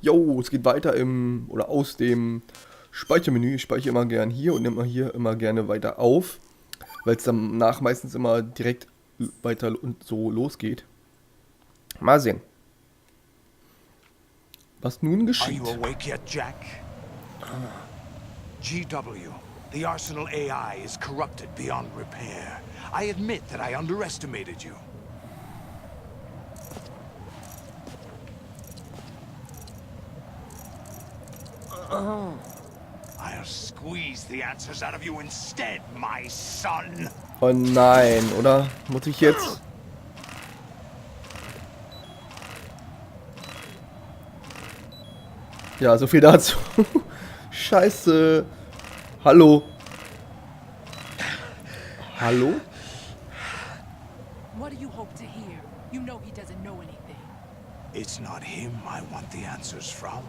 Jo, es geht weiter oder aus dem Speichermenü. Ich speichere immer gern hier und nehme hier immer gerne weiter auf, weil es danach meistens immer direkt weiter und so losgeht. Mal sehen, was nun Are you geschieht. awake yet, Jack? GW, the Arsenal AI is corrupted beyond repair. I admit that I underestimated you. I'll squeeze the answers out of you instead, my son. Oh nein, oder? Muss ich jetzt? Ja, so viel dazu. Scheiße. Hallo. Hallo? What do you hope to hear? You know he doesn't know anything. It's not him I want the answers from.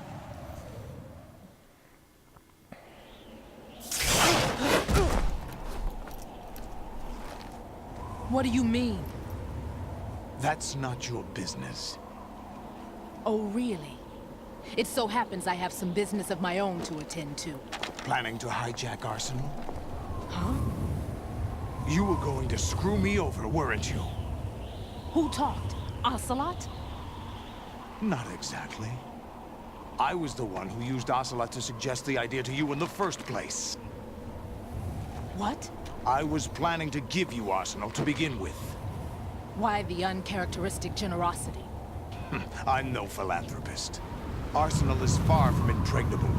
What do you mean? That's not your business. Oh, really? It so happens I have some business of my own to attend to. Planning to hijack Arsenal? Huh? You were going to screw me over, weren't you? Who talked? Ocelot? Not exactly. I was the one who used Ocelot to suggest the idea to you in the first place. What? I was planning to give you Arsenal to begin with. Why the uncharacteristic generosity? I'm no philanthropist. Arsenal is far from impregnable.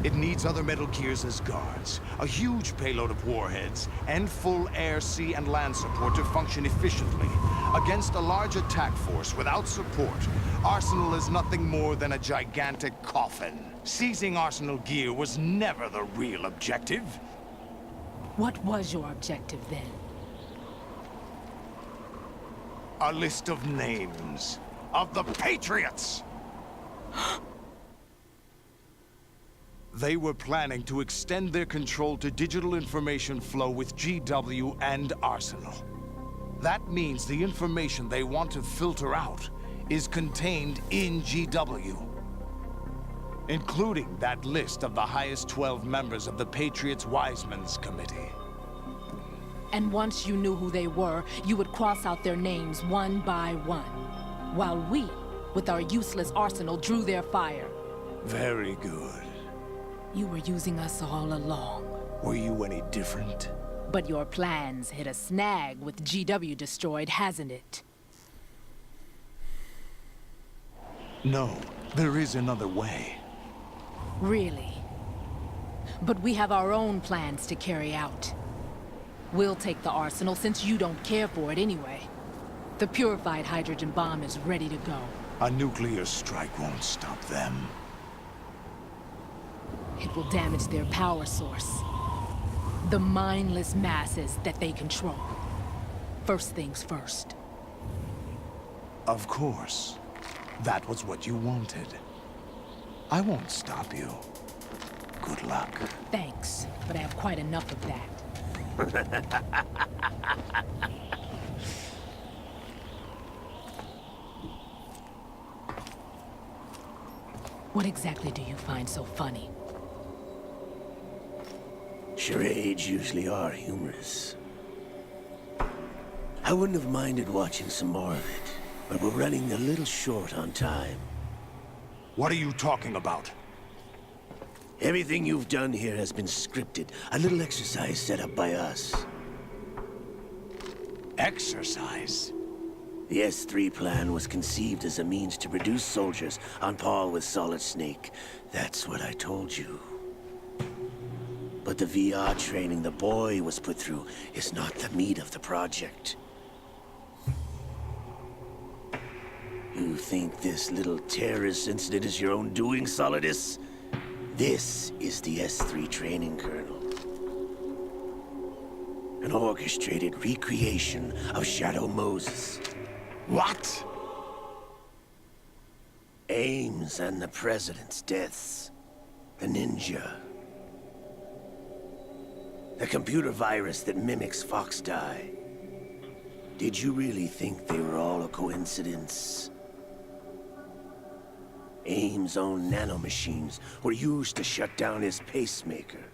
It needs other Metal Gears as guards, a huge payload of warheads, and full air, sea, and land support to function efficiently. Against a large attack force without support, Arsenal is nothing more than a gigantic coffin. Seizing Arsenal gear was never the real objective. What was your objective then? A list of names of the Patriots! They were planning to extend their control to digital information flow with GW and Arsenal. That means the information they want to filter out is contained in GW, including that list of the highest 12 members of the Patriots Wiseman's Committee. And once you knew who they were, you would cross out their names one by one, while we, with our useless arsenal, drew their fire. Very good. You were using us all along. Were you any different? But your plans hit a snag with GW destroyed, hasn't it? No, there is another way. Really? But we have our own plans to carry out. We'll take the arsenal since you don't care for it anyway. The purified hydrogen bomb is ready to go. A nuclear strike won't stop them. It will damage their power source. The mindless masses that they control. First things first. Of course. That was what you wanted. I won't stop you. Good luck. Thanks, but I have quite enough of that. What exactly do you find so funny? Charades usually are humorous. I wouldn't have minded watching some more of it, but we're running a little short on time. What are you talking about? Everything you've done here has been scripted, a little exercise set up by us. Exercise? The S3 plan was conceived as a means to produce soldiers on par with Solid Snake. That's what I told you. But the VR training the boy was put through is not the meat of the project. You think this little terrorist incident is your own doing, Solidus? This is the S3 training kernel. An orchestrated recreation of Shadow Moses. What? Ames and the President's deaths. The ninja. The computer virus that mimics Fox Die. Did you really think they were all a coincidence? AIM's own nanomachines were used to shut down his pacemaker.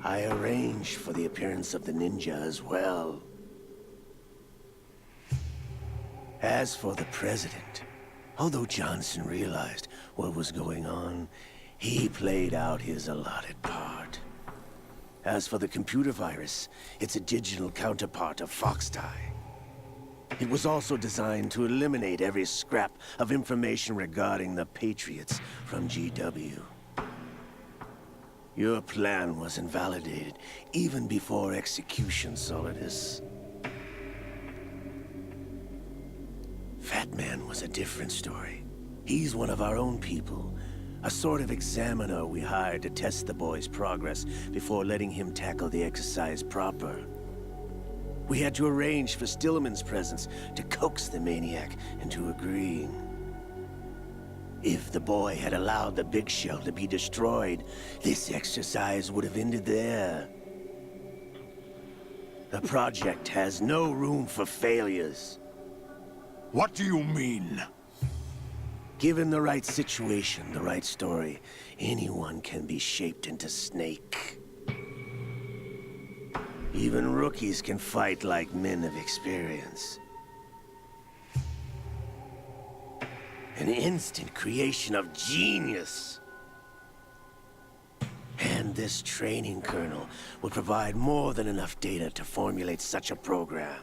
I arranged for the appearance of the ninja as well. As for the president, although Johnson realized what was going on, he played out his allotted part. As for the computer virus, it's a digital counterpart of Foxtie. It was also designed to eliminate every scrap of information regarding the Patriots from GW. Your plan was invalidated even before execution, Solidus. Fat Man was a different story. He's one of our own people. A sort of examiner we hired to test the boy's progress before letting him tackle the exercise proper. We had to arrange for Stillman's presence to coax the maniac into agreeing. If the boy had allowed the big shell to be destroyed, this exercise would have ended there. The project has no room for failures. What do you mean? Given the right situation, the right story, anyone can be shaped into Snake. Even rookies can fight like men of experience. An instant creation of genius. And this training kernel would provide more than enough data to formulate such a program.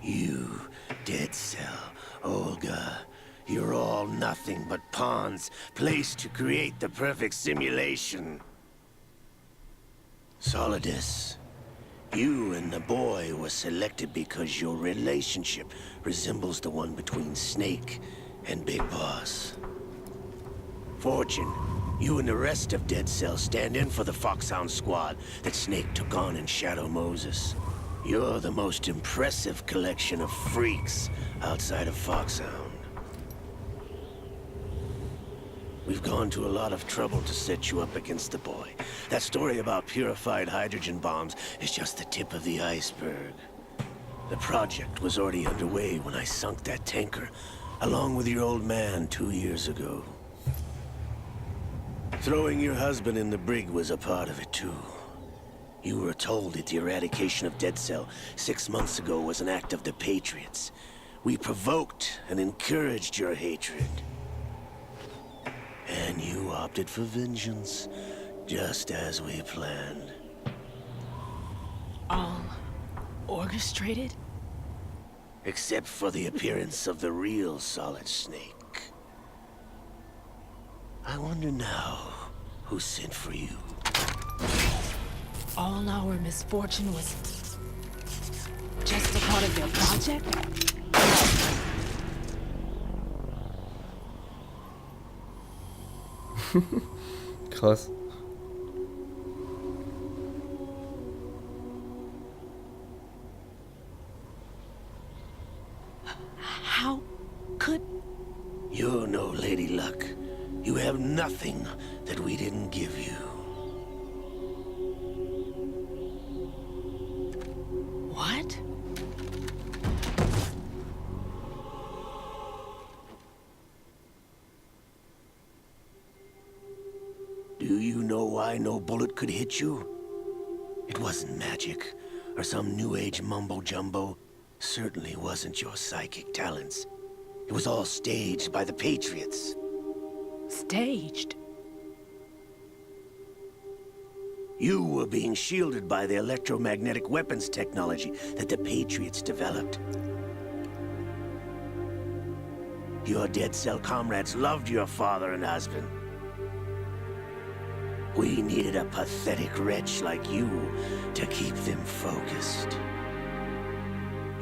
You, Dead Cell, Olga, you're all nothing but pawns placed to create the perfect simulation. Solidus, you and the boy were selected because your relationship resembles the one between Snake and Big Boss. Fortune, you and the rest of Dead Cell stand in for the Foxhound squad that Snake took on in Shadow Moses. You're the most impressive collection of freaks outside of Foxhound. We've gone to a lot of trouble to set you up against the boy. That story about purified hydrogen bombs is just the tip of the iceberg. The project was already underway when I sunk that tanker, along with your old man 2 years ago. Throwing your husband in the brig was a part of it too. You were told that the eradication of Dead Cell 6 months ago was an act of the Patriots. We provoked and encouraged your hatred. And you opted for vengeance, just as we planned. All orchestrated? Except for the appearance of the real Solid Snake. I wonder now who sent for you. All our misfortune was just a part of their project? Krass. How could... You're no Lady Luck. You have nothing that we didn't give you. What? Do you know why no bullet could hit you? It wasn't magic, or some new age mumbo-jumbo. Certainly wasn't your psychic talents. It was all staged by the Patriots. Staged? You were being shielded by the electromagnetic weapons technology that the Patriots developed. Your Dead Cell comrades loved your father and husband. We needed a pathetic wretch like you to keep them focused.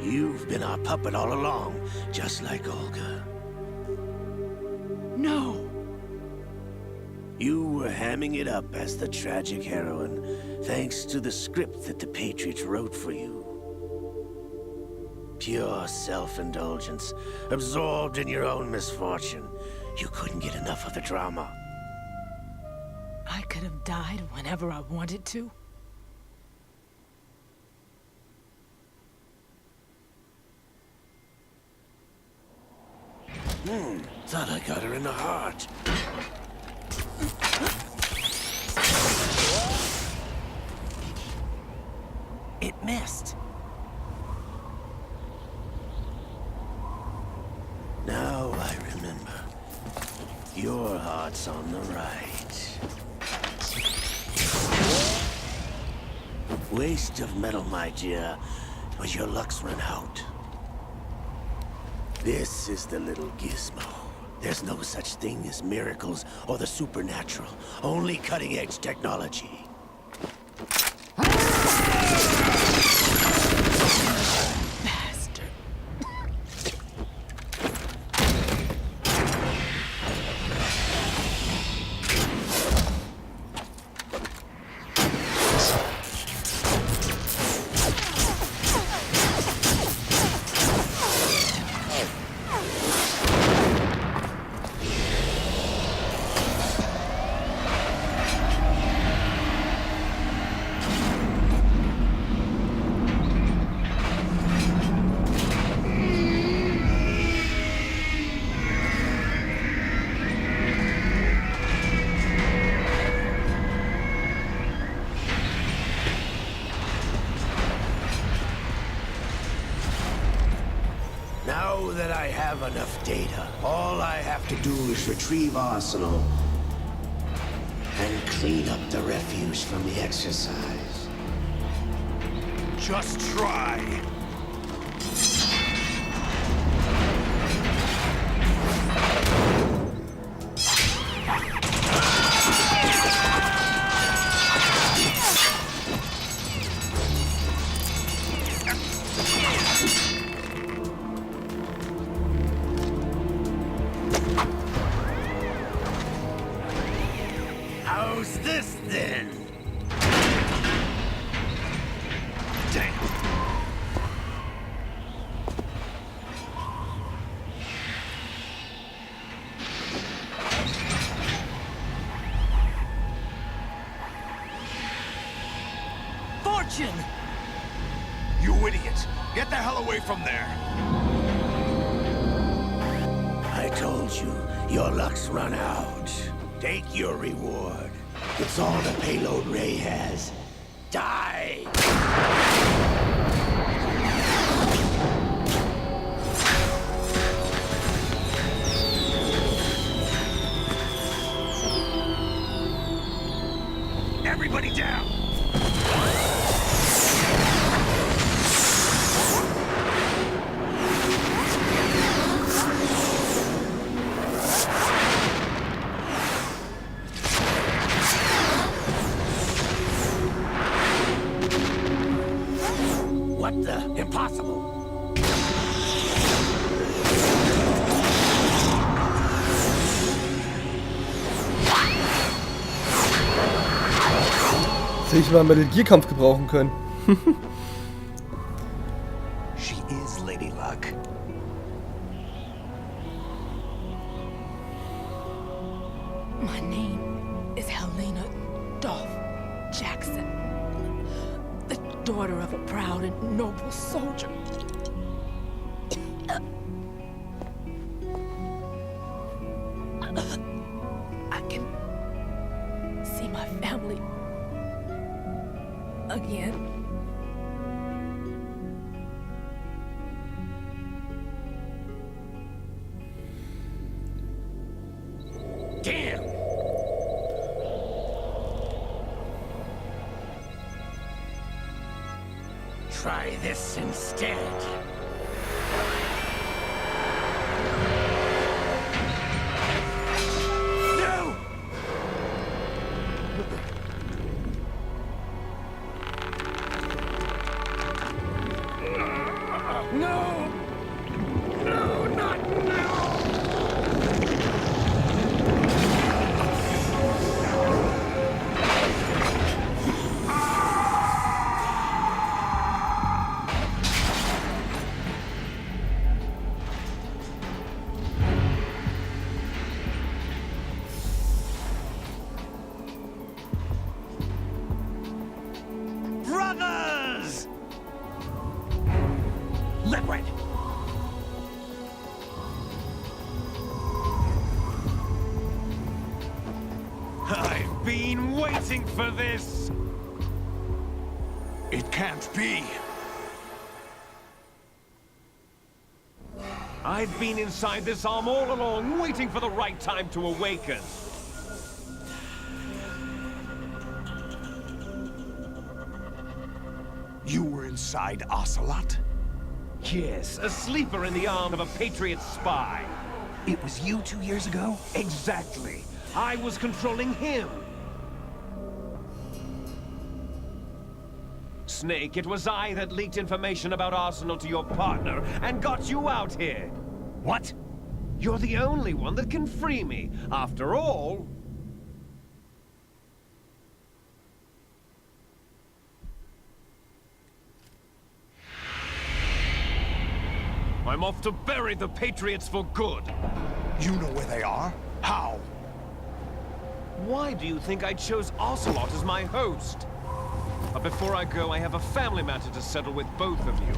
You've been our puppet all along, just like Olga. No! You were hamming it up as the tragic heroine, thanks to the script that the Patriots wrote for you. Pure self-indulgence, absorbed in your own misfortune. You couldn't get enough of the drama. I could have died whenever I wanted to. Thought I got her in the heart. It missed. Now I remember. Your heart's on the right. Waste of metal, my dear, but your luck's run out. This is the little gizmo. There's no such thing as miracles or the supernatural. Only cutting-edge technology. Bastard. Now that I have enough data, all I have to do is retrieve Arsenal and clean up the refuse from the exercise. Just try. How's this then? Damn. Fortune! You idiot! Get the hell away from there! I told you, your luck's run out. Take your reward. It's all the payload Ray has. Die! Everybody down! What the? Impossible! Jetzt hätte ich mal einen Metal Gear Kampf gebrauchen können. She is Lady Luck. My name is Helena Dolph Jackson, the daughter of a proud and noble soldier. I can see my family again. Damn! Try this instead. No! No! No, not now! waiting for this! It can't be. I've been inside this arm all along, waiting for the right time to awaken. You were inside Ocelot? Yes, a sleeper in the arm of a Patriot spy. It was you 2 years ago? Exactly. I was controlling him. Snake, it was I that leaked information about Arsenal to your partner and got you out here. What? You're the only one that can free me. After all... I'm off to bury the Patriots for good. You know where they are? How? Why do you think I chose Ocelot as my host? But before I go, I have a family matter to settle with both of you.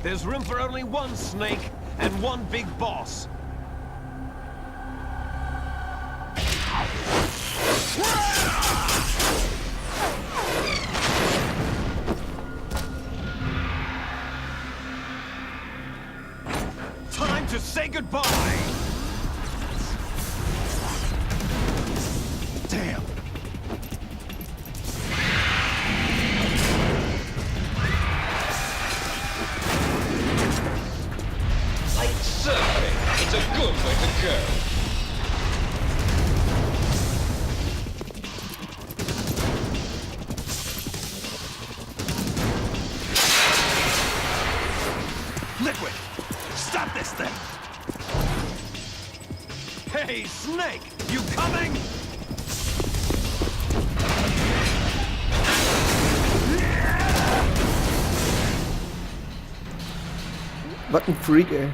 There's room for only one Snake and one big boss. Time to say goodbye! Damn. Like surfing, it's a good way to go. Liquid! Stop this thing! Hey, Snake! You coming? Was ein Freak, ey.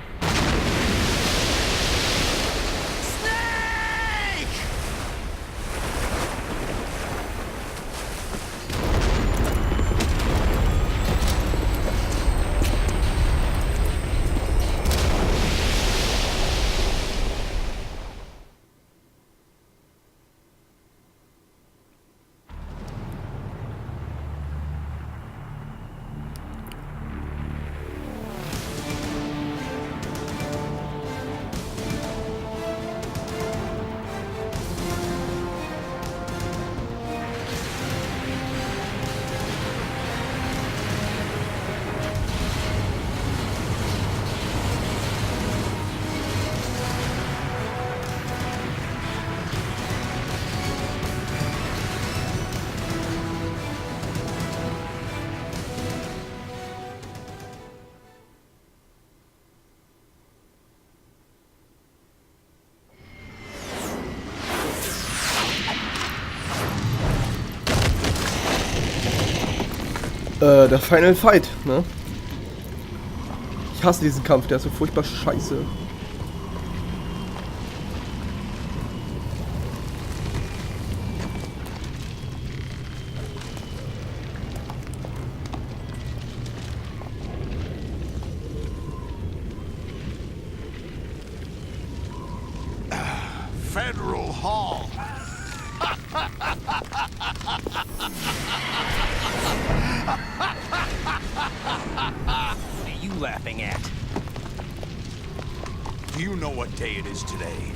Der Final Fight, ne? Ich hasse diesen Kampf, der ist so furchtbar scheiße. Federal Hall. What are you laughing at? Do you know what day it is today?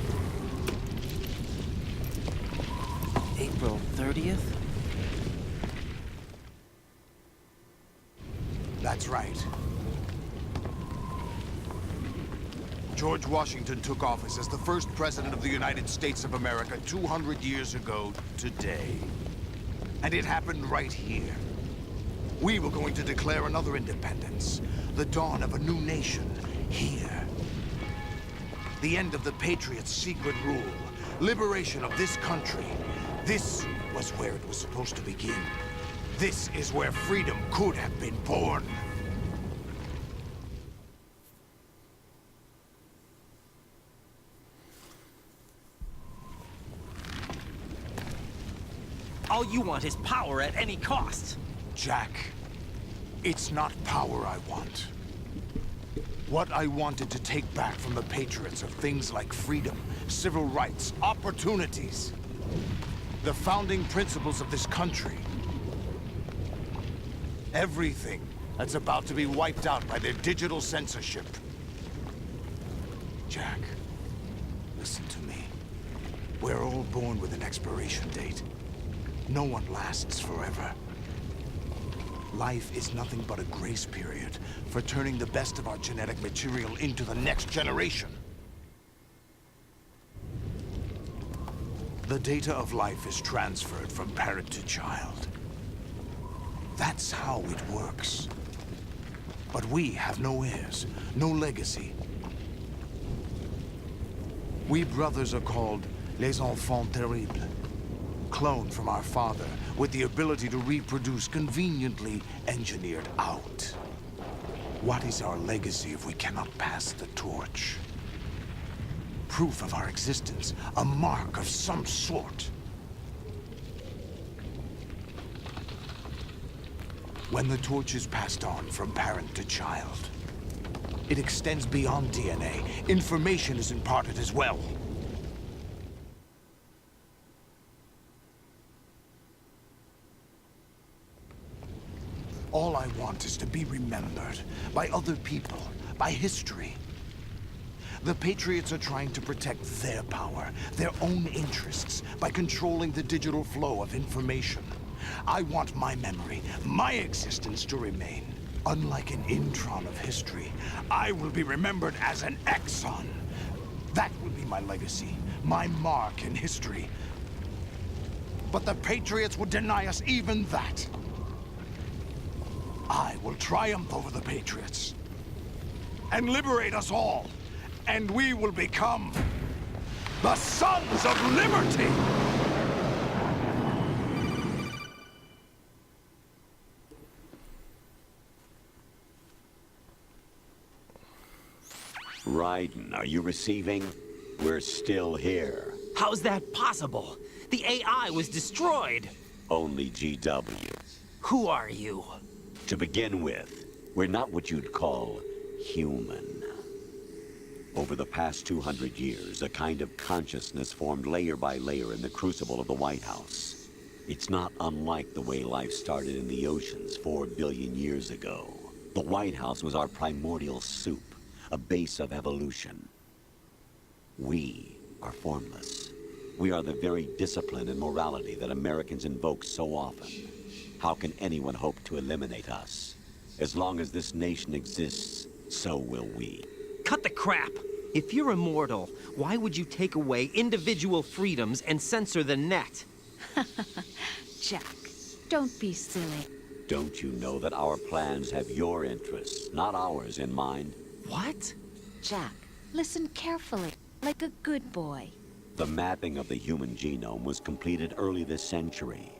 April 30th? That's right. George Washington took office as the first president of the United States of America 200 years ago today. And it happened right here. We were going to declare another independence, the dawn of a new nation, here. The end of the Patriots' secret rule, liberation of this country. This was where it was supposed to begin. This is where freedom could have been born. All you want is power at any cost. Jack, it's not power I want. What I wanted to take back from the Patriots are things like freedom, civil rights, opportunities. The founding principles of this country. Everything that's about to be wiped out by their digital censorship. Jack, listen to me. We're all born with an expiration date. No one lasts forever. Life is nothing but a grace period for turning the best of our genetic material into the next generation. The data of life is transferred from parent to child. That's how it works. But we have no heirs, no legacy. We brothers are called les enfants terribles. Cloned from our father, with the ability to reproduce conveniently engineered out. What is our legacy if we cannot pass the torch? Proof of our existence, a mark of some sort. When the torch is passed on from parent to child, it extends beyond DNA. Information is imparted as well. All I want is to be remembered by other people, by history. The Patriots are trying to protect their power, their own interests, by controlling the digital flow of information. I want my memory, my existence to remain. Unlike an intron of history, I will be remembered as an exon. That will be my legacy, my mark in history. But the Patriots would deny us even that. I will triumph over the Patriots and liberate us all, and we will become the Sons of Liberty! Raiden, are you receiving? We're still here. How's that possible? The AI was destroyed. Only GW. Who are you? To begin with, we're not what you'd call human. Over the past 200 years, a kind of consciousness formed layer by layer in the crucible of the White House. It's not unlike the way life started in the oceans 4 billion years ago. The White House was our primordial soup, a base of evolution. We are formless. We are the very discipline and morality that Americans invoke so often. How can anyone hope to eliminate us? As long as this nation exists, so will we. Cut the crap! If you're immortal, why would you take away individual freedoms and censor the net? Jack, don't be silly. Don't you know that our plans have your interests, not ours, in mind? What? Jack, listen carefully, like a good boy. The mapping of the human genome was completed early this century.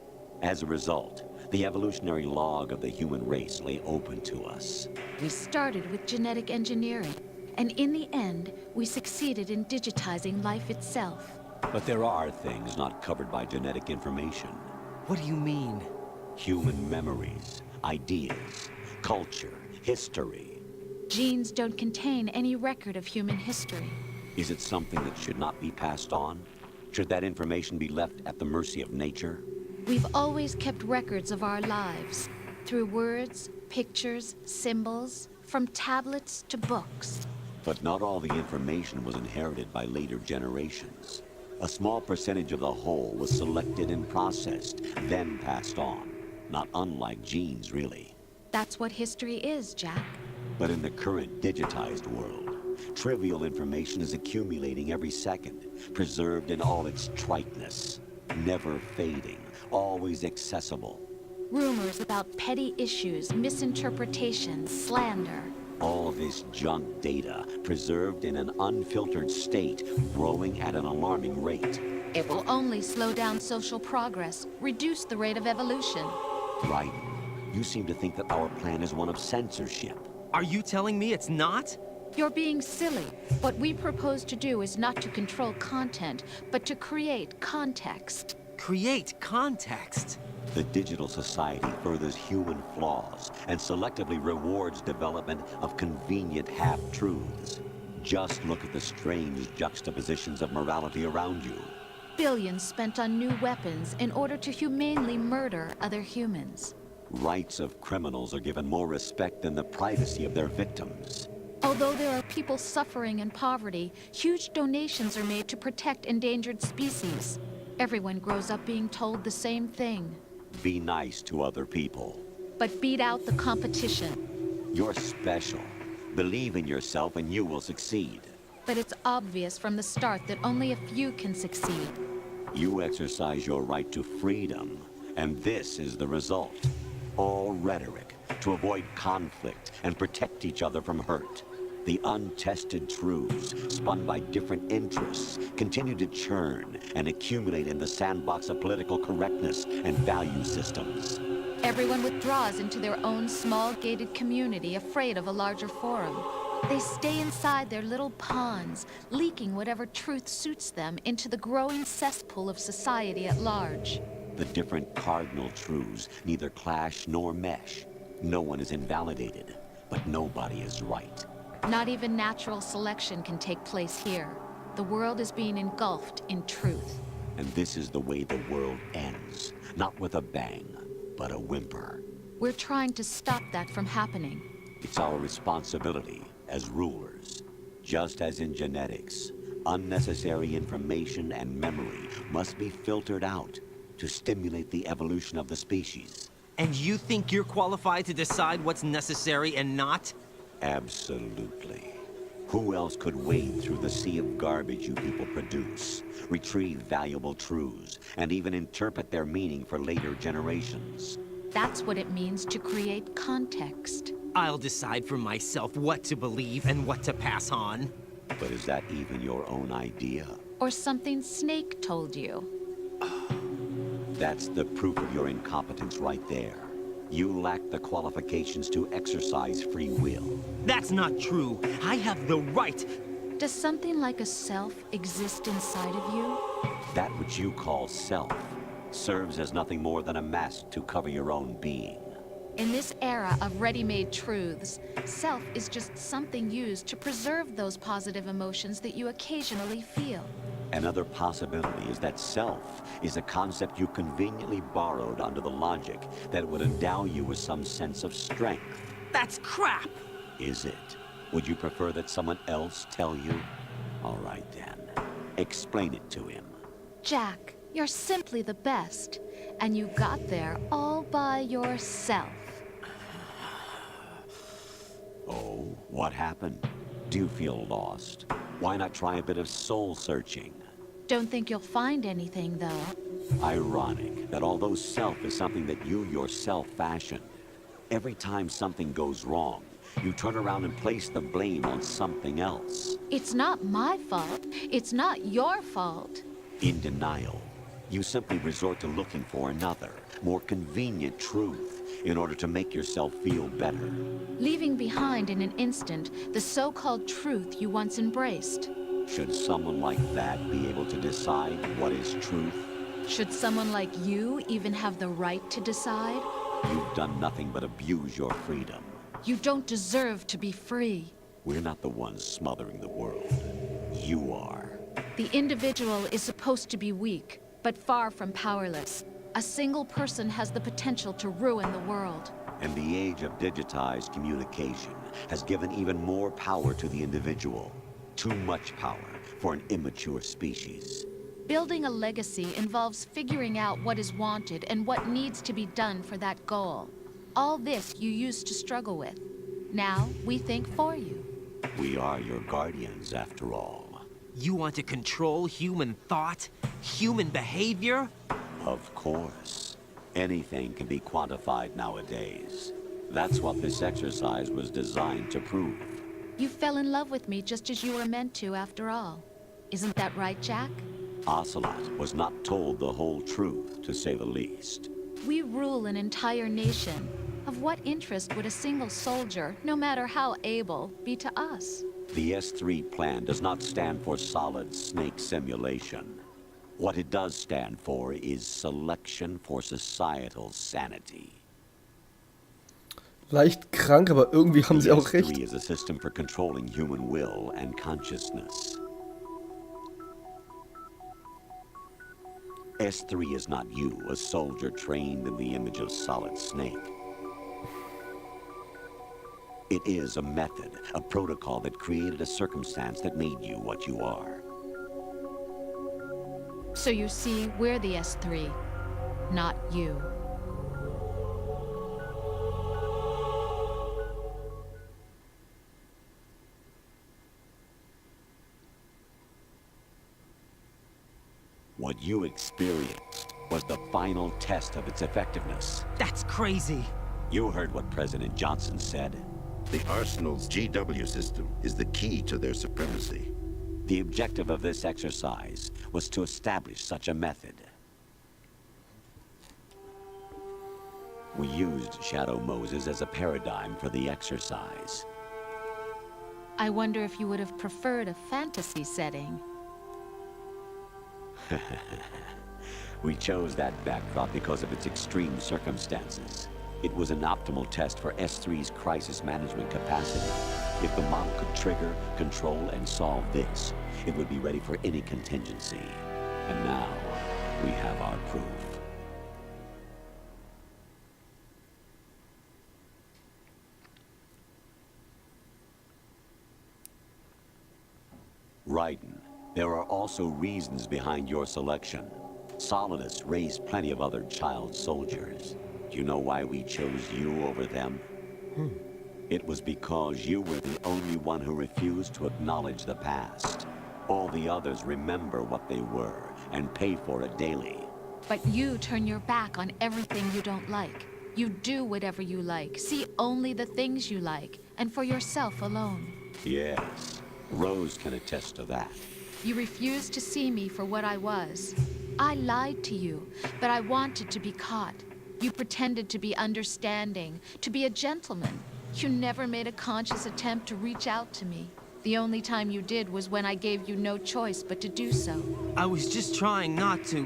As a result, the evolutionary log of the human race lay open to us. We started with genetic engineering, and in the end, we succeeded in digitizing life itself. But there are things not covered by genetic information. What do you mean? Human memories, ideas, culture, history. Genes don't contain any record of human history. Is it something that should not be passed on? Should that information be left at the mercy of nature? We've always kept records of our lives, through words, pictures, symbols, from tablets to books. But not all the information was inherited by later generations. A small percentage of the whole was selected and processed, then passed on. Not unlike genes, really. That's what history is, Jack. But in the current digitized world, trivial information is accumulating every second, preserved in all its triteness, never fading, always accessible. Rumors about petty issues, misinterpretations, slander. All this junk data, preserved in an unfiltered state, growing at an alarming rate. It will only slow down social progress, reduce the rate of evolution. Right. You seem to think that our plan is one of censorship. Are you telling me it's not? You're being silly. What we propose to do is not to control content, but to create context. Create context? The digital society furthers human flaws and selectively rewards development of convenient half-truths. Just look at the strange juxtapositions of morality around you. billions spent on new weapons in order to humanely murder other humans. Rights of criminals are given more respect than the privacy of their victims. Although there are people suffering in poverty, huge donations are made to protect endangered species. Everyone grows up being told the same thing. Be nice to other people. But beat out the competition. You're special. Believe in yourself and you will succeed. But it's obvious from the start that only a few can succeed. You exercise your right to freedom, and this is the result. All rhetoric to avoid conflict and protect each other from hurt. The untested truths, spun by different interests, continue to churn and accumulate in the sandbox of political correctness and value systems. Everyone withdraws into their own small gated community, afraid of a larger forum. They stay inside their little ponds, leaking whatever truth suits them into the growing cesspool of society at large. The different cardinal truths neither clash nor mesh. No one is invalidated, but nobody is right. Not even natural selection can take place here. The world is being engulfed in truth. And this is the way the world ends. Not with a bang, but a whimper. We're trying to stop that from happening. It's our responsibility as rulers. Just as in genetics, unnecessary information and memory must be filtered out to stimulate the evolution of the species. And you think you're qualified to decide what's necessary and not? Absolutely. Who else could wade through the sea of garbage you people produce, retrieve valuable truths, and even interpret their meaning for later generations? That's what it means to create context. I'll decide for myself what to believe and what to pass on. But is that even your own idea? Or something Snake told you. That's the proof of your incompetence right there. You lack the qualifications to exercise free will. That's not true. I have the right. Does something like a self exist inside of you? That which you call self serves as nothing more than a mask to cover your own being. In this era of ready-made truths, self is just something used to preserve those positive emotions that you occasionally feel. Another possibility is that self is a concept you conveniently borrowed under the logic that would endow you with some sense of strength. That's crap! Is it? Would you prefer that someone else tell you? All right then. Explain it to him. Jack, you're simply the best. And you got there all by yourself. Oh, what happened? Do you feel lost? Why not try a bit of soul searching? Don't think you'll find anything, though. Ironic that although self is something that you yourself fashioned, every time something goes wrong, you turn around and place the blame on something else. It's not my fault. It's not your fault. In denial, you simply resort to looking for another, more convenient truth in order to make yourself feel better. Leaving behind in an instant the so-called truth you once embraced. Should someone like that be able to decide what is truth? Should someone like you even have the right to decide? You've done nothing but abuse your freedom. You don't deserve to be free. We're not the ones smothering the world. You are. The individual is supposed to be weak, but far from powerless. A single person has the potential to ruin the world. And the age of digitized communication has given even more power to the individual. Too much power for an immature species. Building a legacy involves figuring out what is wanted and what needs to be done for that goal. All this you used to struggle with. Now, we think for you. We are your guardians, after all. You want to control human thought? Human behavior? Of course. Anything can be quantified nowadays. That's what this exercise was designed to prove. You fell in love with me just as you were meant to, after all. Isn't that right, Jack? Ocelot was not told the whole truth, to say the least. We rule an entire nation. Of what interest would a single soldier, no matter how able, be to us? The S3 plan does not stand for solid snake simulation. What it does stand for is selection for societal sanity. Leicht krank, aber irgendwie haben sie auch S3 recht. is a system for controlling human will and consciousness. S3 is not you, a soldier trained in the image of Solid Snake. It is a method, a protocol that created a circumstance that made you what you are. So you see, we're the S3, not you. What you experienced was the final test of its effectiveness. That's crazy. You heard what President Johnson said. The Arsenal's GW system is the key to their supremacy. The objective of this exercise was to establish such a method. We used Shadow Moses as a paradigm for the exercise. I wonder if you would have preferred a fantasy setting. We chose that backdrop because of its extreme circumstances. It was an optimal test for S3's crisis management capacity. If the model could trigger, control, and solve this, it would be ready for any contingency. And now, we have our proof. Raiden, there are also reasons behind your selection. Solidus raised plenty of other child soldiers. Do you know why we chose you over them? It was because you were the only one who refused to acknowledge the past. All the others remember what they were and pay for it daily. But you turn your back on everything you don't like. You do whatever you like, see only the things you like, and for yourself alone. Yes, Rose can attest to that. You refused to see me for what I was. I lied to you, but I wanted to be caught. You pretended to be understanding, to be a gentleman. You never made a conscious attempt to reach out to me. The only time you did was when I gave you no choice but to do so. I was just trying not to.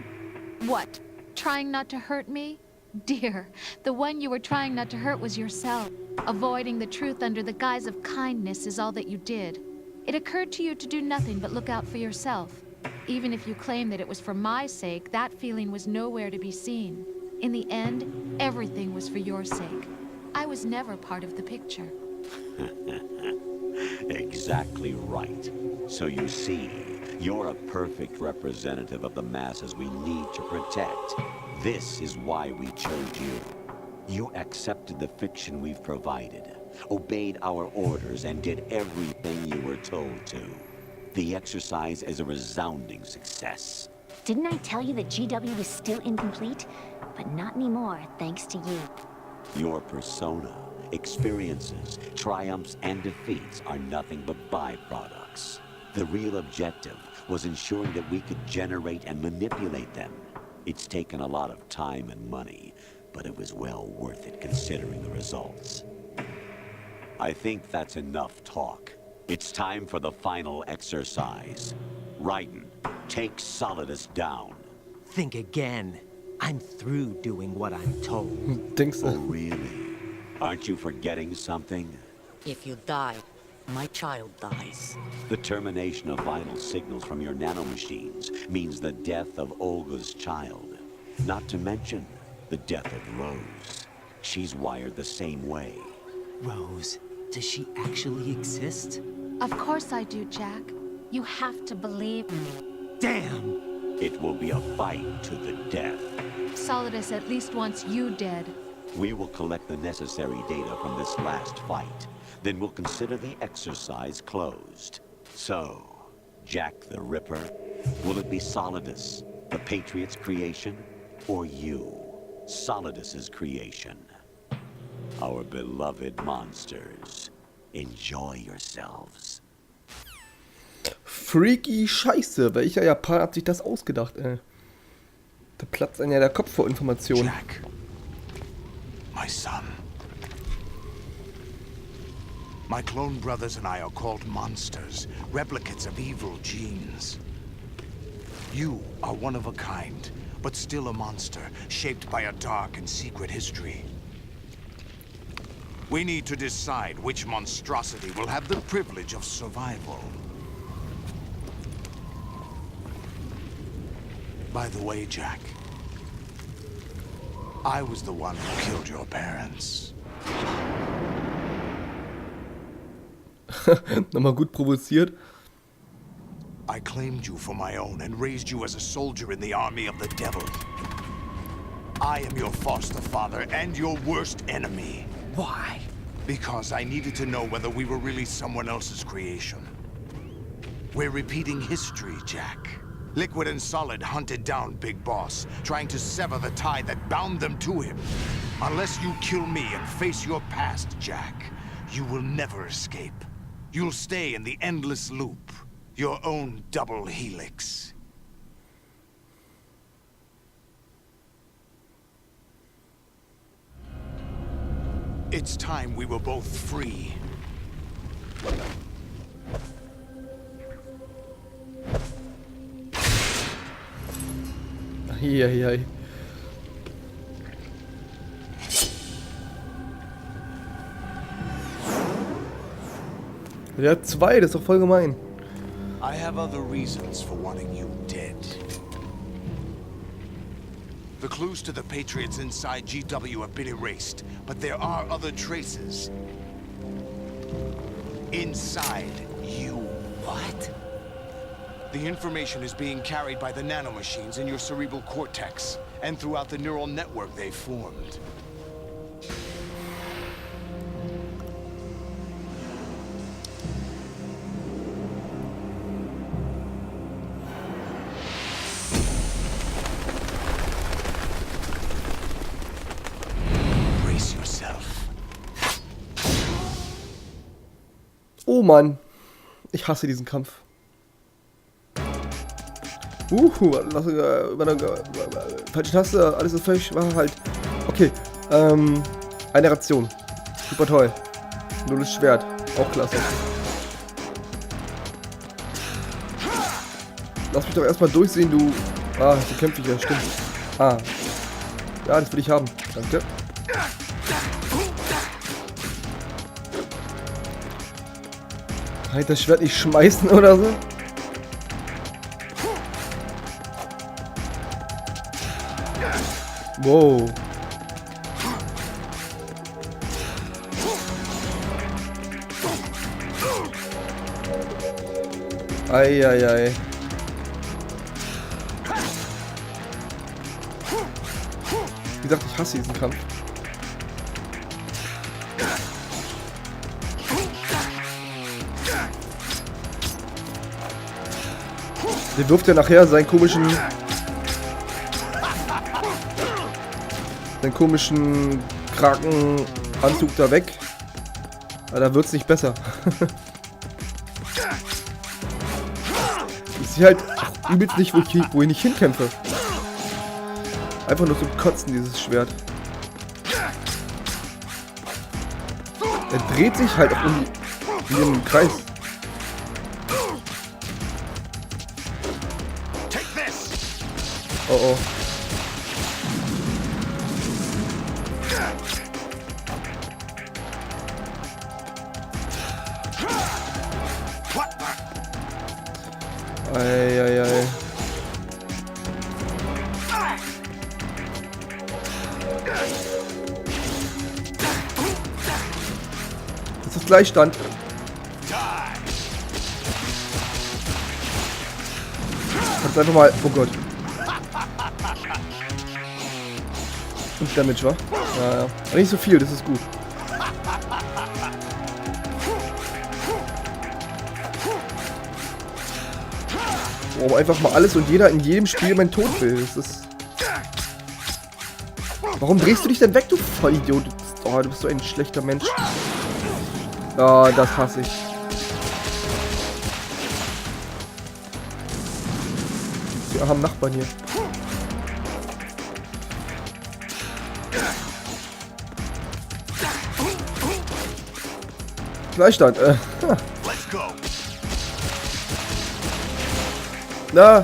What? Trying not to hurt me? Dear, the one you were trying not to hurt was yourself. Avoiding the truth under the guise of kindness is all that you did. It occurred to you to do nothing but look out for yourself. Even if you claim that it was for my sake, that feeling was nowhere to be seen. In the end, everything was for your sake. I was never part of the picture. Exactly right. So you see, you're a perfect representative of the masses we need to protect. This is why we chose you. You accepted the fiction we've provided, obeyed our orders, and did everything you were told to. The exercise is a resounding success. Didn't I tell you that GW was still incomplete? But not anymore, thanks to you. Your persona, experiences, triumphs, and defeats are nothing but byproducts. The real objective was ensuring that we could generate and manipulate them. It's taken a lot of time and money, but it was well worth it considering the results. I think that's enough talk. It's time for the final exercise. Raiden, take Solidus down. Think again. I'm through doing what I'm told. Think so. Oh, really? Aren't you forgetting something? If you die, my child dies. The termination of vital signals from your nanomachines means the death of Olga's child. Not to mention the death of Rose. She's wired the same way. Rose, does she actually exist? Of course I do, Jack. You have to believe me. Damn! It will be a fight to the death. Solidus at least wants you dead. We will collect the necessary data from this last fight. Then we'll consider the exercise closed. So, Jack the Ripper, will it be Solidus, the Patriot's creation, or you, Solidus's creation? Our beloved monsters, enjoy yourselves. Freaky Scheiße. Welcher Japaner hat sich das ausgedacht, ey? Da platzt einem ja der Kopf vor Informationen. Jack, my son. My clone brothers and I are called monsters, replicates of evil genes. You are one of a kind, but still a monster, shaped by a dark and secret history. We need to decide which monstrosity will have the privilege of survival. By the way, Jack, I was the one who killed your parents. Nochmal gut provoziert. I claimed you for my own and raised you as a soldier in the army of the devil. I am your foster father and your worst enemy. Why? Because I needed to know whether we were really someone else's creation. We're repeating history, Jack. Liquid and Solid hunted down Big Boss, trying to sever the tie that bound them to him. Unless you kill me and face your past, Jack, you will never escape. You'll stay in the endless loop, your own double helix. It's time we were both free. Eieiei. Der hat 2, das ist doch voll gemein. I have other reasons for wanting you dead. The clues to the Patriots inside GW have been erased, but there are other traces. Inside you. What? The information is being carried by the nanomachines in your cerebral cortex, and throughout the neural network they've formed. Brace yourself. Oh Mann. Ich hasse diesen Kampf. Falsche Taste, alles ist falsch, war halt. Okay, eine Ration. Super toll. Nulles Schwert, auch klasse. Lass mich doch erstmal durchsehen, du. Ah, so kämpfe ich ja, stimmt. Ah. Ja, das will ich haben. Danke. Kann ich das Schwert nicht schmeißen oder so? Wow. Eieiei. Wie gesagt, ich hasse diesen Kampf. Der wirft ja nachher seinen komischen Krakenanzug da weg. Aber da wird's nicht besser. Ich sehe halt übelst nicht, wo ich nicht hinkämpfe. Einfach nur zum Kotzen, dieses Schwert. Er dreht sich halt auch in dem Kreis. Oh oh. Eieiei. Das ist Gleichstand. Kannst einfach mal. Oh Gott. 5 Damage, wa? Naja. Aber nicht so viel, das ist gut. Warum einfach mal alles und jeder in jedem Spiel mein Tod will. Das ist. Warum drehst du dich denn weg, du Vollidiot? Oh, du bist so ein schlechter Mensch. Ja, das hasse ich. Wir haben Nachbarn hier. Gleichstand. Na.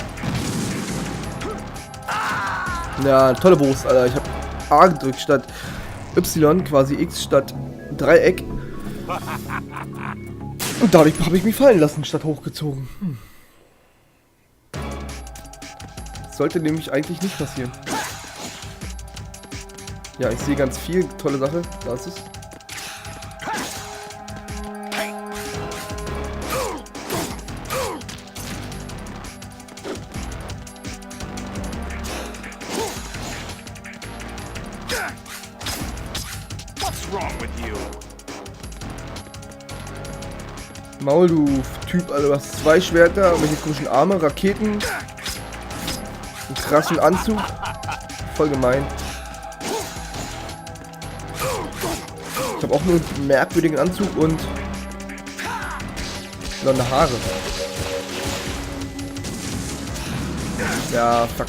Ja, tolle Wurst, Alter. Ich hab A gedrückt statt Y, quasi X statt Dreieck. Und dadurch habe ich mich fallen lassen, statt hochgezogen. sollte nämlich eigentlich nicht passieren. Ja, ich sehe ganz viel. Tolle Sache. Da ist es. Maul, du Typ, Alter, du hast 2 Schwerter, welche komischen Arme, Raketen, einen krassen Anzug, voll gemein. Ich habe auch nur einen merkwürdigen Anzug und blonde Haare. Ja, fuck.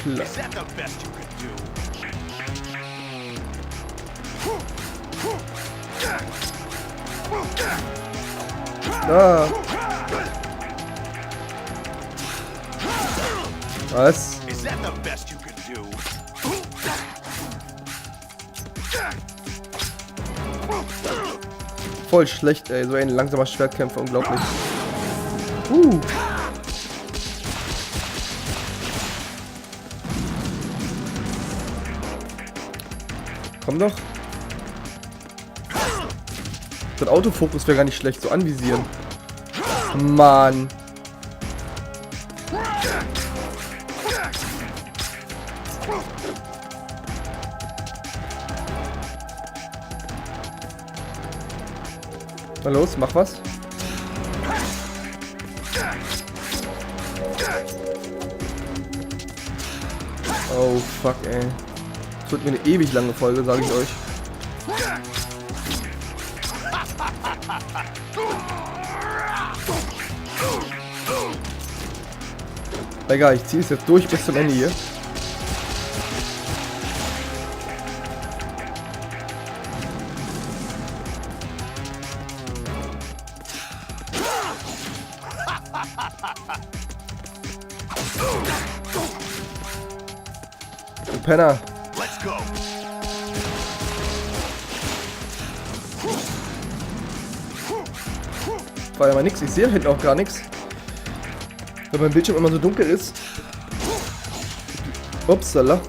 Klar. Ah. Was? Voll schlecht, ey. So ein langsamer Schwertkämpfer, unglaublich. Komm doch. So ein Autofokus wäre gar nicht schlecht, so anvisieren. Mann. Na los, mach was. Oh fuck, ey. Das wird mir eine ewig lange Folge, sage ich euch. Egal, ich ziehe es jetzt durch bis zum Ende hier. Du Penner. War ja mal nix, ich sehe hinten auch gar nichts. Weil mein Bildschirm immer so dunkel ist. Upsala.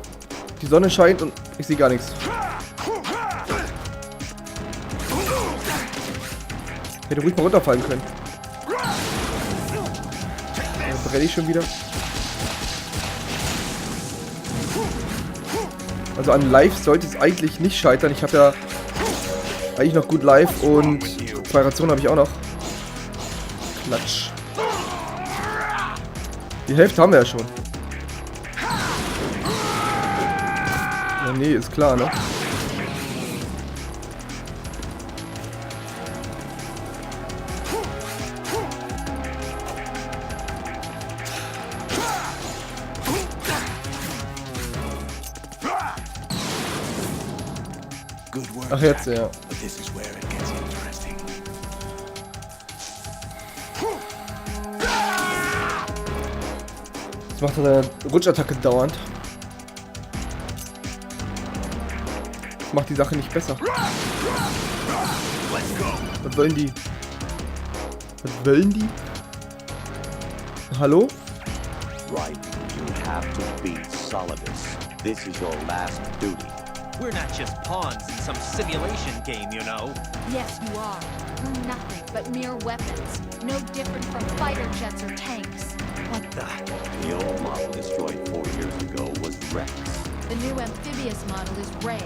Die Sonne scheint und ich sehe gar nichts. Hätte ruhig mal runterfallen können. Dann brenne ich schon wieder. Also an Live sollte es eigentlich nicht scheitern. Ich habe ja eigentlich noch gut Live und 2 Rationen habe ich auch noch. Klatsch. Die Hälfte haben wir ja schon. Ja, nee, ist klar, ne? Ach, jetzt, ja. Jetzt macht er eine Rutschattacke dauernd. Das macht die Sache nicht besser. Was wollen die? Was wollen die? Hallo? Right, you have to beat Solidus. This is your last duty. We're not just pawns in some simulation game, you know. Yes, you are. We're nothing but mere weapons. No different from fighter jets or tanks. What the? The old model destroyed 4 years ago was Rex. The new amphibious model is Ray.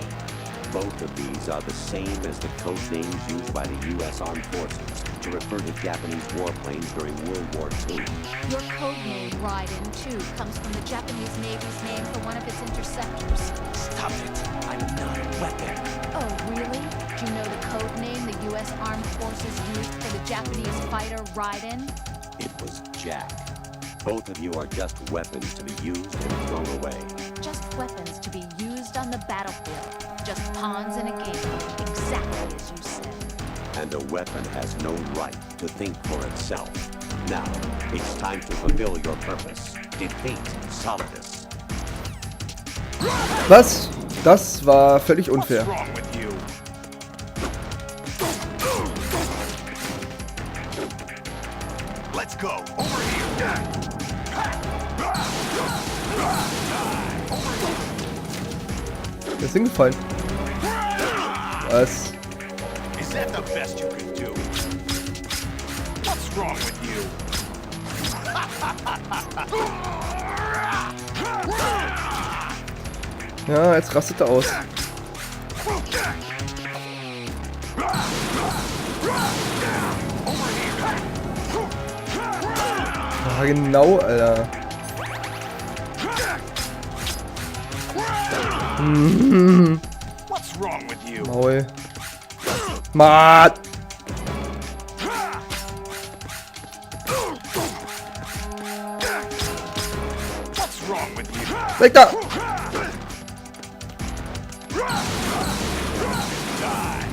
Both of these are the same as the code names used by the U.S. Armed Forces to refer to Japanese warplanes during World War II. Your code name, Raiden, too, comes from the Japanese Navy's name for one of its interceptors. Stop it. I'm not a weapon. Oh, really? Do you know the code name the U.S. Armed Forces used for the Japanese fighter Raiden? It was Jack. Both of you are just weapons to be used and thrown away. Just weapons to be used on the battlefield. Just pawns in a game, exactly as you said. And a weapon has no right to think for itself. Now, it's time to fulfill your purpose. Defeat Solidus. Was? Das war völlig unfair. Let's go. Over here. Der ist hingefallen. Was? Is that the best you can do? What's wrong with you? Ja, jetzt rastet er aus. Ja, genau, Alter. What's wrong with you? Maul. Mann! What's wrong with you? Weg da!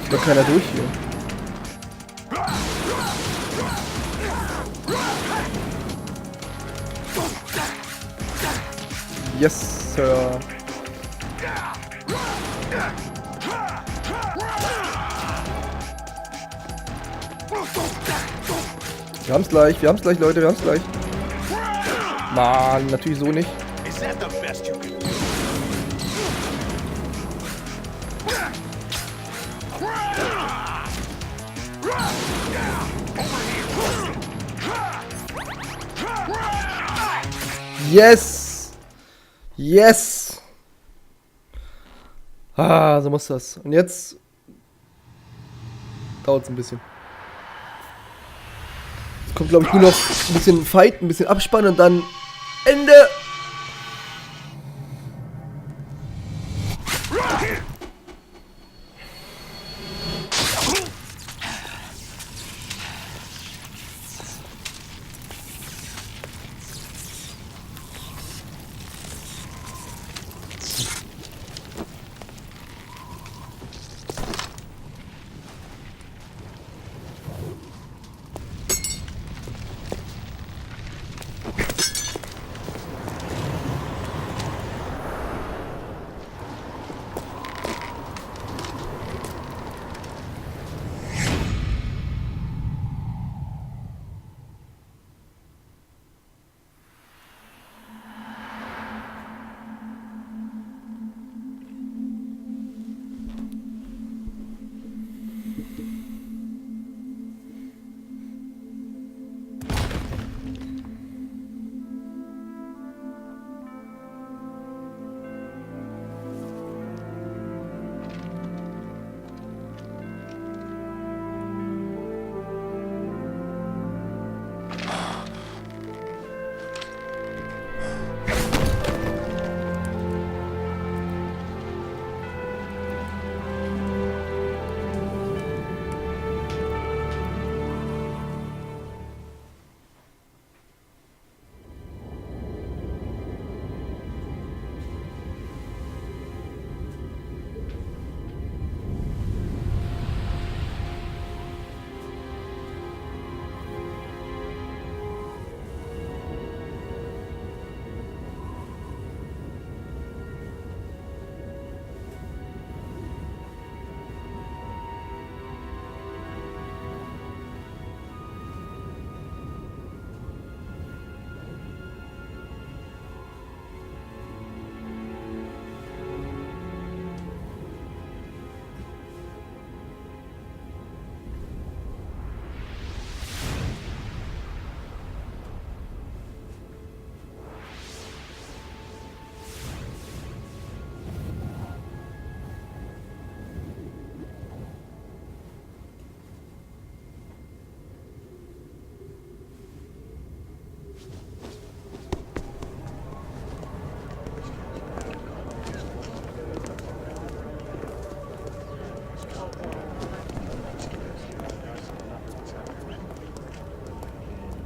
Ist doch keiner durch hier. Yes, Sir. Wir haben's gleich, Leute, wir haben's gleich. Mann, natürlich so nicht. Is that the best you can do? Yes! Yes! Ah, so muss das. Und jetzt dauert's ein bisschen. Jetzt kommt, glaube ich, nur noch ein bisschen Fight, ein bisschen Abspann und dann Ende!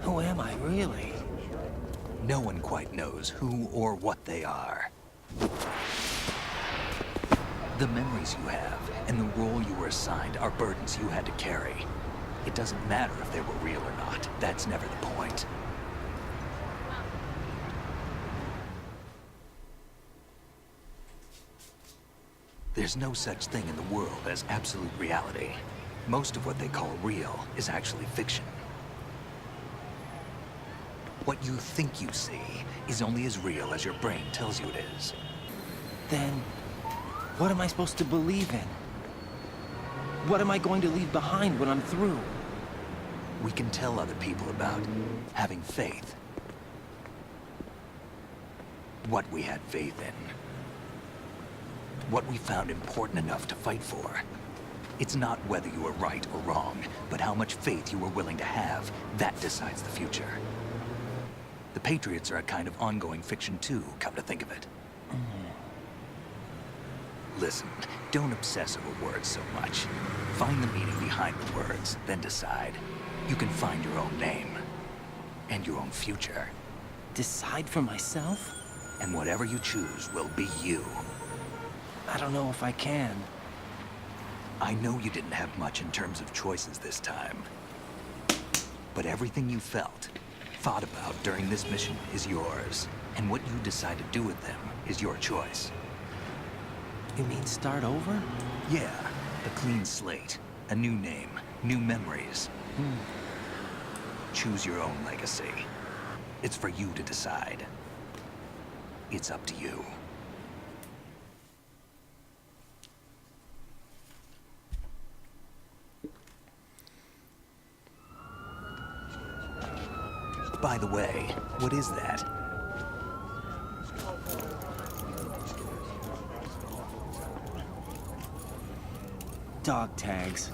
Who am I, really? No one quite knows who or what they are. The memories you have and the role you were assigned are burdens you had to carry. It doesn't matter if they were real or not. That's never the point. There's no such thing in the world as absolute reality. Most of what they call real is actually fiction. What you think you see is only as real as your brain tells you it is. Then, what am I supposed to believe in? What am I going to leave behind when I'm through? We can tell other people about having faith. What we had faith in. What we found important enough to fight for. It's not whether you were right or wrong, but how much faith you were willing to have. That decides the future. The Patriots are a kind of ongoing fiction too, come to think of it. Listen, don't obsess over words so much. Find the meaning behind the words, then decide. You can find your own name. And your own future. Decide for myself? And whatever you choose will be you. I don't know if I can. I know you didn't have much in terms of choices this time. But everything you felt, thought about during this mission is yours. And what you decide to do with them is your choice. You mean start over? Yeah, a clean slate, a new name, new memories. Choose your own legacy. It's for you to decide. It's up to you. By the way, what is that? Dog tags.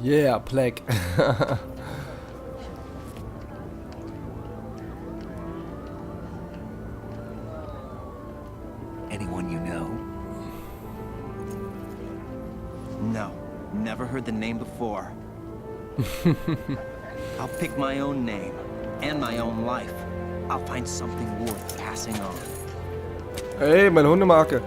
Yeah, Plek. Anyone you know? No, never heard the name before. I'll pick my own name, and my own life. I'll find something worth passing on. Hey, meine Hundemarke.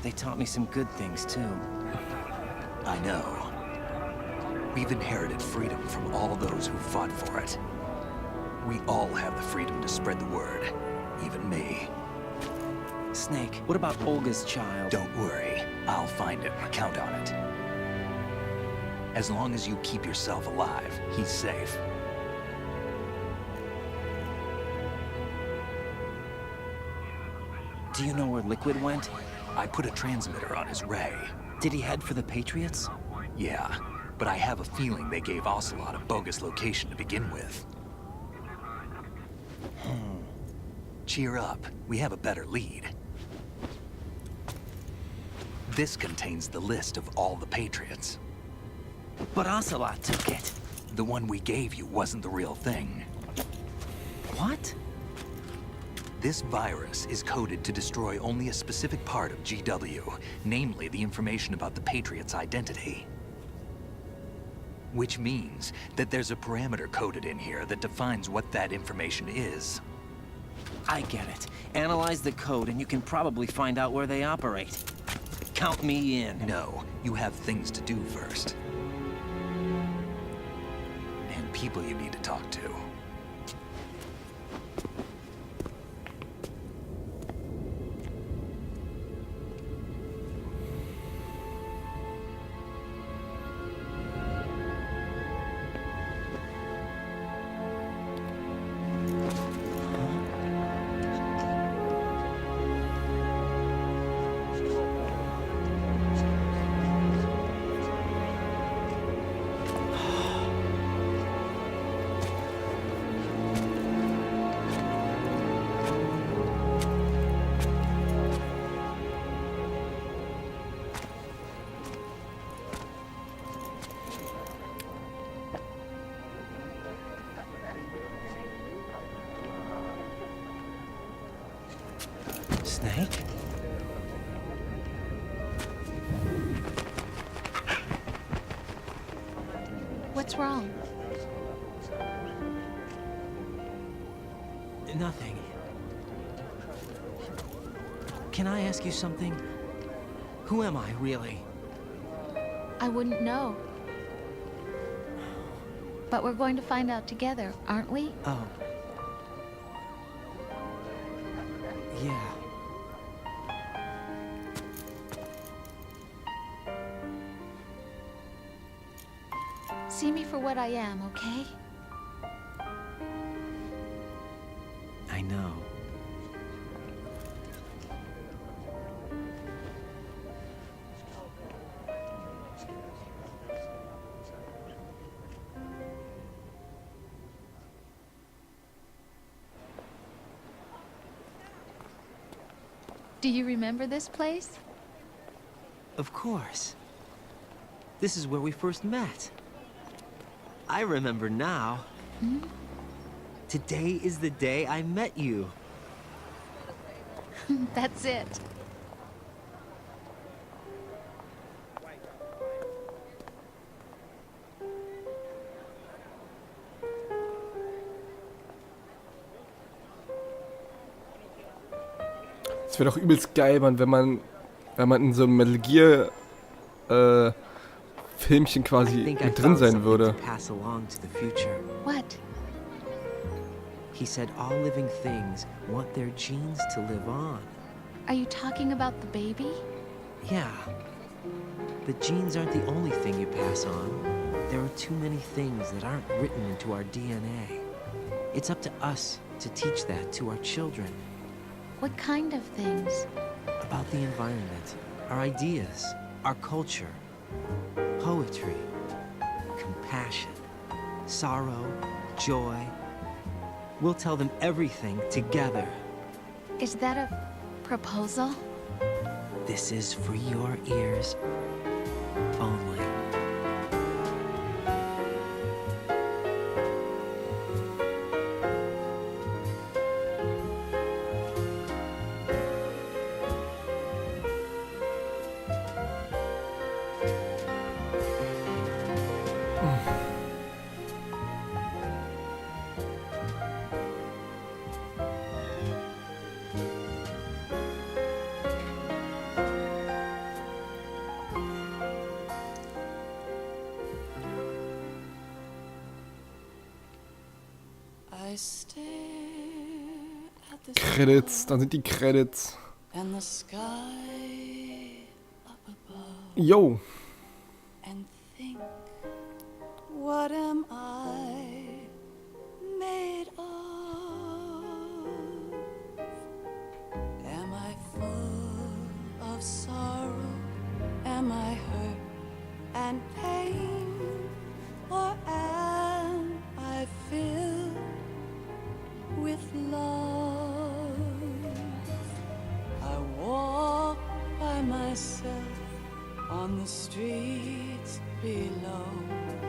They taught me some good things, too. I know. We've inherited freedom from all those who fought for it. We all have the freedom to spread the word, even me. Snake, what about Olga's child? Don't worry, I'll find him, count on it. As long as you keep yourself alive, he's safe. Do you know where Liquid went? I put a transmitter on his ray. Did he head for the Patriots? Yeah, but I have a feeling they gave Ocelot a bogus location to begin with. Cheer up, we have a better lead. This contains the list of all the Patriots. But Ocelot took it. The one we gave you wasn't the real thing. What? This virus is coded to destroy only a specific part of GW, namely the information about the Patriots' identity. Which means that there's a parameter coded in here that defines what that information is. I get it. Analyze the code and you can probably find out where they operate. Count me in. No, you have things to do first. And people you need to talk to. Snake? What's wrong? Nothing. Can I ask you something? Who am I, really? I wouldn't know. But we're going to find out together, aren't we? Oh. Yeah. See me for what I am, okay? I know. Do you remember this place? Of course. This is where we first met. I remember now. Hmm? Today is the day I met you. That's it. Es wäre doch übelst geil, Mann, wenn man in so einem Metal Gear Filmchen quasi mit drin sein würde. What? He said all living things want their genes to live on. Are you talking about the baby? Yeah. The genes aren't the only thing you pass on. There are too many things that aren't written into our DNA. It's up to us to teach that to our children. What kind of things? About the environment, our ideas, our culture, poetry, compassion, sorrow, joy. We'll tell them everything together. Is that a proposal? This is for your ears only. Credits, dann sind die Credits. Yo. What am I made of? Am I full of sorrow? Am I hurt and pain? Or am I filled with love? I walk by myself on the streets below.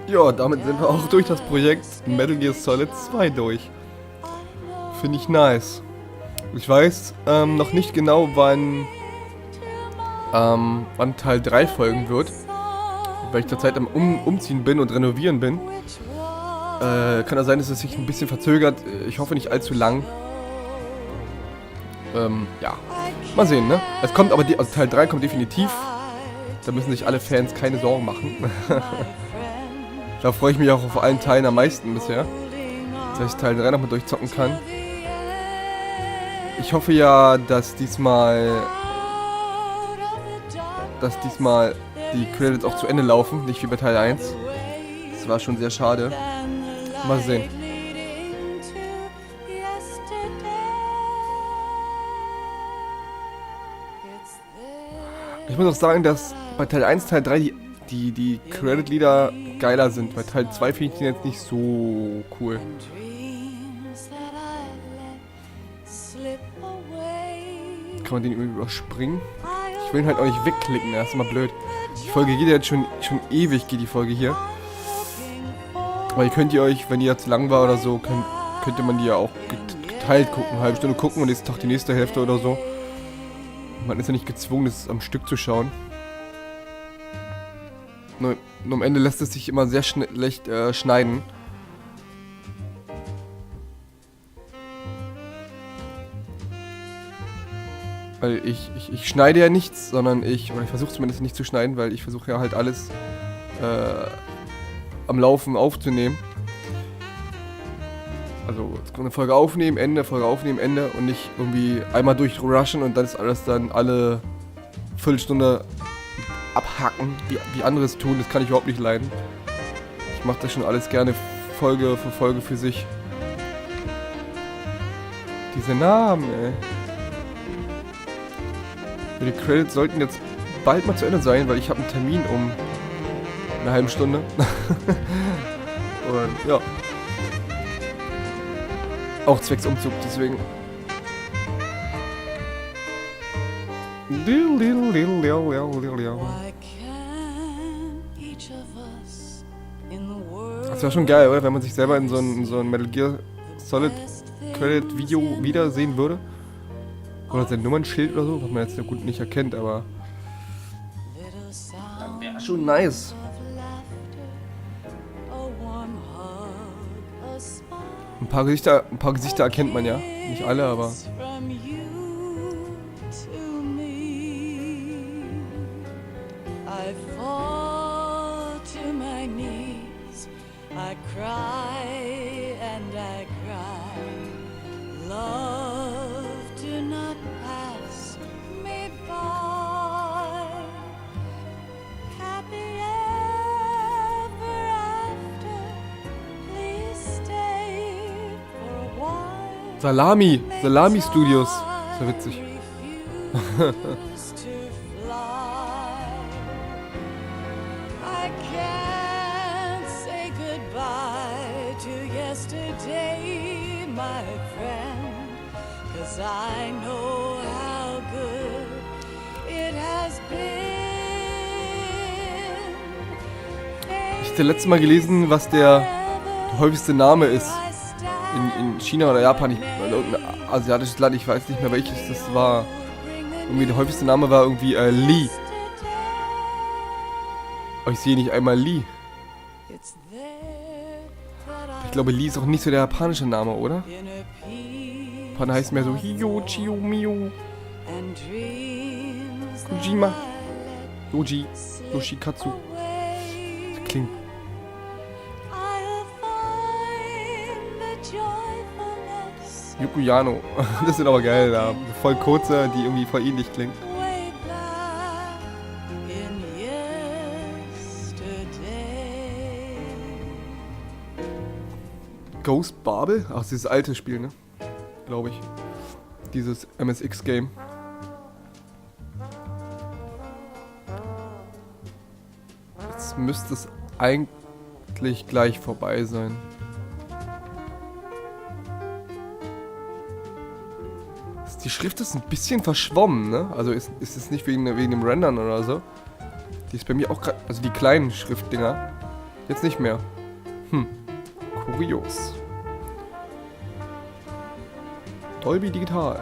Ja, damit sind wir auch durch das Projekt Metal Gear Solid 2 durch. Finde ich nice. Ich weiß noch nicht genau, wann Teil 3 folgen wird. Weil ich zurzeit am Umziehen bin und renovieren bin. Kann das sein, dass es sich ein bisschen verzögert. Ich hoffe nicht allzu lang. Ja. Mal sehen, ne? Es kommt aber, also Teil 3 kommt definitiv. Da müssen sich alle Fans keine Sorgen machen. Da freue ich mich auch auf allen Teilen am meisten bisher. Dass ich Teil 3 nochmal durchzocken kann. Ich hoffe ja, dass diesmal die Credits auch zu Ende laufen, nicht wie bei Teil 1. Das war schon sehr schade. Mal sehen. Ich muss auch sagen, dass bei Teil 1, Teil 3 die Credit-Lieder geiler sind. Bei Teil 2 finde ich den jetzt nicht so cool. Kann man den irgendwie überspringen? Ich will ihn halt auch nicht wegklicken, das ist immer blöd. Die Folge geht ja jetzt schon ewig, geht die Folge hier. Aber ihr könnt euch, wenn die ja zu lang war oder so, könnte man die ja auch geteilt gucken. Eine halbe Stunde gucken und nächsten Tag die nächste Hälfte oder so. Man ist ja nicht gezwungen, das am Stück zu schauen. Nur am Ende lässt es sich immer sehr schlecht schneiden. Weil ich schneide ja nichts, sondern ich versuche zumindest nicht zu schneiden, weil ich versuche ja halt alles am Laufen aufzunehmen. Also eine Folge aufnehmen, Ende und nicht irgendwie einmal durchrushen und dann ist alles dann alle Viertelstunde abhacken, wie andere es tun. Das kann ich überhaupt nicht leiden. Ich mache das schon alles gerne Folge für Folge für sich. Diese Namen, ey. Die Credits sollten jetzt bald mal zu Ende sein, weil ich habe einen Termin um eine halbe Stunde. Und ja. Auch zwecks Umzug, deswegen. Das wäre schon geil, oder? Wenn man sich selber in so ein Metal Gear Solid Credit Video wiedersehen würde. Oder sein Nummernschild oder so, was man jetzt ja gut nicht erkennt, aber wäre schon nice. Ein paar Gesichter erkennt man ja. Nicht alle, aber. Salami Studios. Das ist ja witzig. Ich hatte letztes Mal gelesen, was der häufigste Name ist. In China oder Japan, irgendein asiatisches Land, ich weiß nicht mehr welches das war. Irgendwie der häufigste Name war irgendwie Lee. Aber ich sehe nicht einmal Lee. Ich glaube, Lee ist auch nicht so der japanische Name, oder? Japaner heißt mehr so Hiyo, Chiyo, Miyo, Kojima, Yoji, Yoshikatsu. Das klingt. Yukuyano. Das sind aber geil da. Voll kurze, die irgendwie voll ähnlich klingen. Ghost Babel? Ach, dieses alte Spiel, ne? Glaube ich. Dieses MSX-Game. Jetzt müsste es eigentlich gleich vorbei sein. Die Schrift ist ein bisschen verschwommen, ne? Also ist es nicht wegen dem Rendern oder so. Die ist bei mir auch gerade, also die kleinen Schriftdinger. Jetzt nicht mehr. Kurios. Dolby Digital.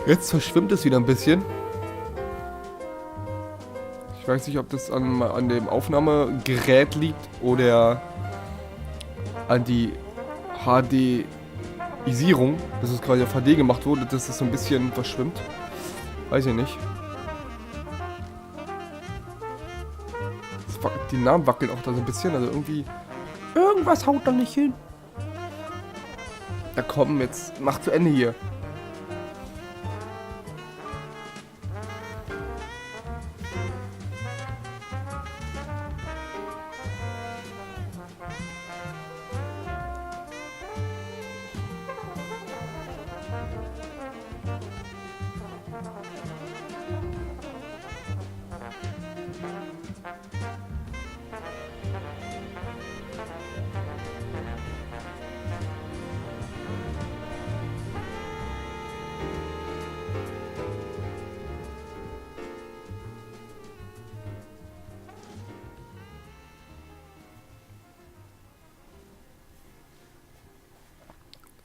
Jetzt verschwimmt es wieder ein bisschen. Ich weiß nicht, ob das an dem Aufnahmegerät liegt oder an die HD-Isierung, dass es gerade auf HD gemacht wurde, dass es so ein bisschen verschwimmt. Weiß ich nicht. Die Namen wackeln auch da so ein bisschen, also irgendwie. Irgendwas haut da nicht hin. Ja komm, jetzt mach zu Ende hier.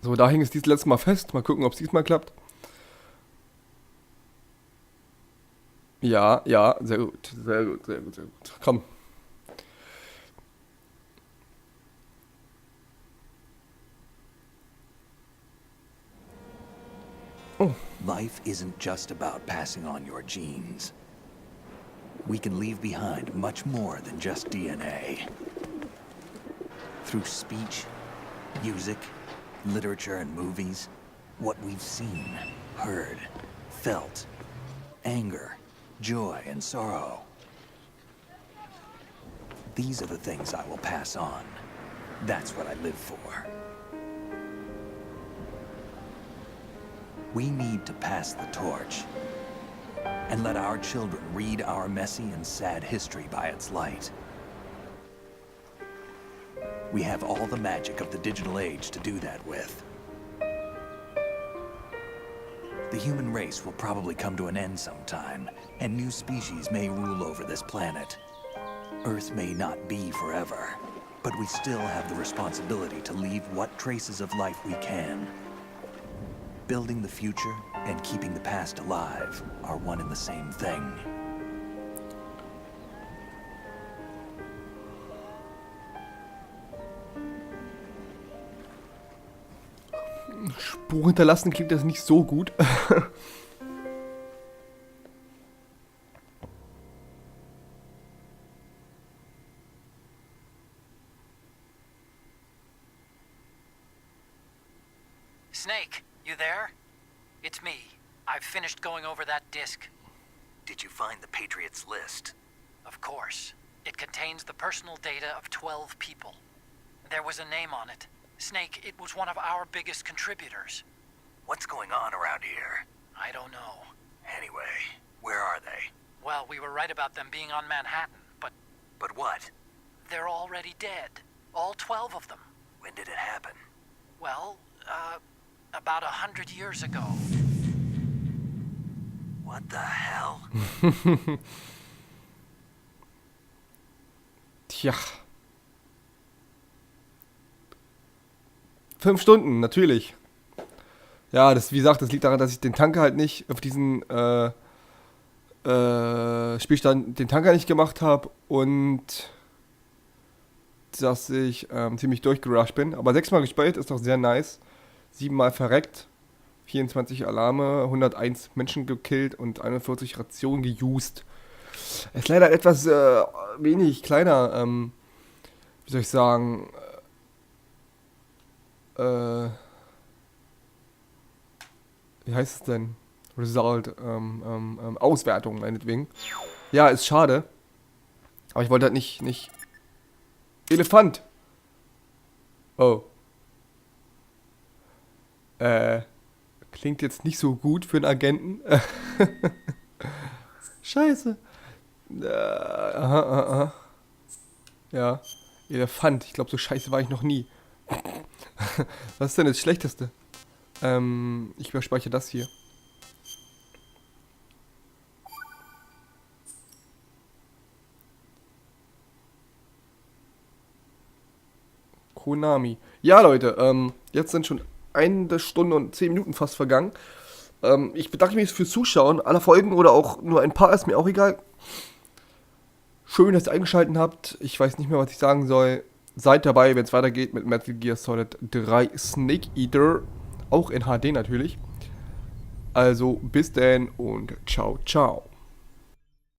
So, da hing es dieses letzte Mal fest. Mal gucken, ob es diesmal klappt. Ja, sehr gut. Sehr gut. Komm. Oh. Life isn't just about passing on your genes. We can leave behind much more than just DNA. Through speech, music, literature and movies, what we've seen, heard, felt, anger, joy and sorrow. These are the things I will pass on. That's what I live for. We need to pass the torch and let our children read our messy and sad history by its light. We have all the magic of the digital age to do that with. The human race will probably come to an end sometime, and new species may rule over this planet. Earth may not be forever, but we still have the responsibility to leave what traces of life we can. Building the future and keeping the past alive are one and the same thing. Spur hinterlassen klingt das nicht so gut. Snake, you there? It's me. I've finished going over that disk. Did you find the Patriots list? Of course. It contains the personal data of 12 people. There was a name on it. Snake, it was one of our biggest contributors. What's going on around here? I don't know. Anyway, where are they? Well, we were right about them being on Manhattan, but... But what? They're already dead. All 12 of them. When did it happen? Well, about 100 years ago. What the hell? Tja. 5 Stunden, natürlich. Ja, das, wie gesagt, das liegt daran, dass ich den Tanker halt nicht auf diesen Spielstand den Tanker nicht gemacht habe und dass ich ziemlich durchgerusht bin. Aber 6-mal gespeichert ist doch sehr nice. 7-mal verreckt, 24 Alarme, 101 Menschen gekillt und 41 Rationen geused. Ist leider etwas wenig kleiner, wie soll ich sagen, wie heißt es denn? Result, Auswertung meinetwegen. Ja, ist schade. Aber ich wollte halt nicht... Elefant! Oh. Klingt jetzt nicht so gut für einen Agenten. Scheiße. Aha. Ja, Elefant. Ich glaube, so scheiße war ich noch nie. Was ist denn das Schlechteste? Ich überspeichere das hier. Konami. Ja, Leute, jetzt sind schon 1 Stunde und 10 Minuten fast vergangen. Ich bedanke mich fürs Zuschauen aller Folgen oder auch nur ein paar, ist mir auch egal. Schön, dass ihr eingeschaltet habt. Ich weiß nicht mehr, was ich sagen soll. Seid dabei, wenn es weitergeht mit Metal Gear Solid 3 Snake Eater. Auch in HD natürlich. Also bis denn und ciao, ciao.